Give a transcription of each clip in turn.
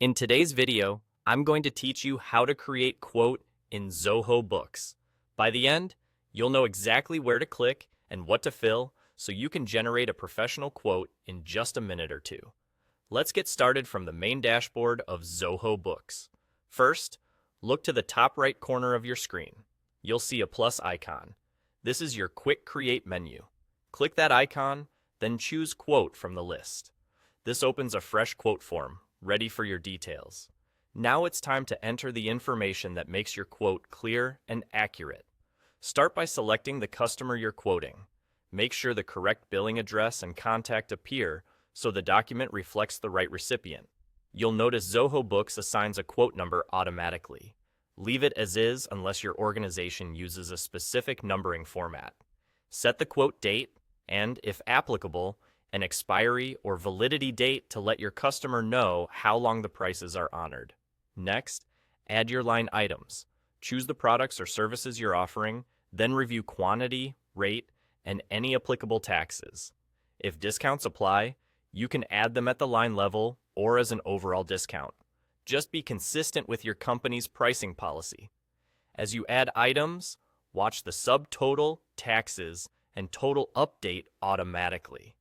In today's video, I'm going to teach you how to create quote in Zoho Books. By the end, you'll know exactly where to click and what to fill so you can generate a professional quote in just a minute or two. Let's get started from the main dashboard of Zoho Books. First, look to the top right corner of your screen. You'll see a plus icon. This is your Quick Create menu. Click that icon, then choose Quote from the list. This opens a fresh quote form, ready for your details. Now it's time to enter the information that makes your quote clear and accurate. Start by selecting the customer you're quoting. Make sure the correct billing address and contact appear so the document reflects the right recipient. You'll notice Zoho Books assigns a quote number automatically. Leave it as is unless your organization uses a specific numbering format. Set the quote date and, if applicable, an expiry or validity date to let your customer know how long the prices are honored. Next, add your line items. Choose the products or services you're offering, then review quantity, rate, and any applicable taxes. If discounts apply, you can add them at the line level or as an overall discount. Just be consistent with your company's pricing policy. As you add items, watch the subtotal, taxes, and total update automatically.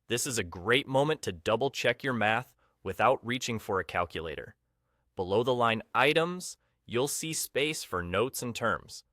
This is a great moment to double-check your math without reaching for a calculator. Below the line items, you'll see space for notes and terms.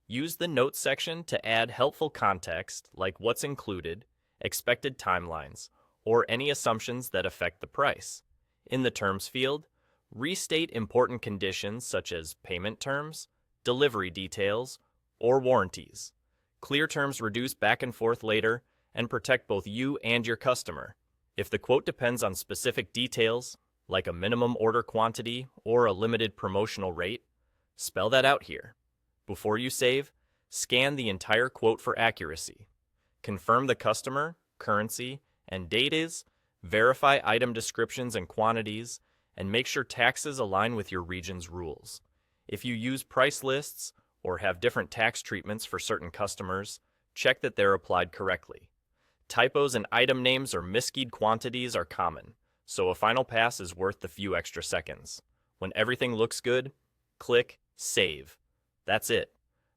Use the notes section to add helpful context like what's included, expected timelines, or any assumptions that affect the price. In the terms field, restate important conditions such as payment terms, delivery details, or warranties. Clear terms reduce back and forth later and protect both you and your customer. If the quote depends on specific details, like a minimum order quantity or a limited promotional rate, spell that out here. Before you save, scan the entire quote for accuracy. Confirm the customer, currency, and date is, verify item descriptions and quantities, and make sure taxes align with your region's rules. If you use price lists or have different tax treatments for certain customers, check that they're applied correctly. Typos in item names or miskeyed quantities are common, so a final pass is worth the few extra seconds. When everything looks good, click Save. That's it.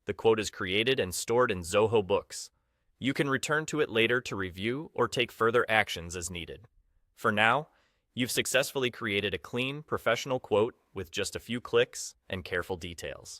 The quote is created and stored in Zoho Books. You can return to it later to review or take further actions as needed. For now, you've successfully created a clean, professional quote with just a few clicks and careful details.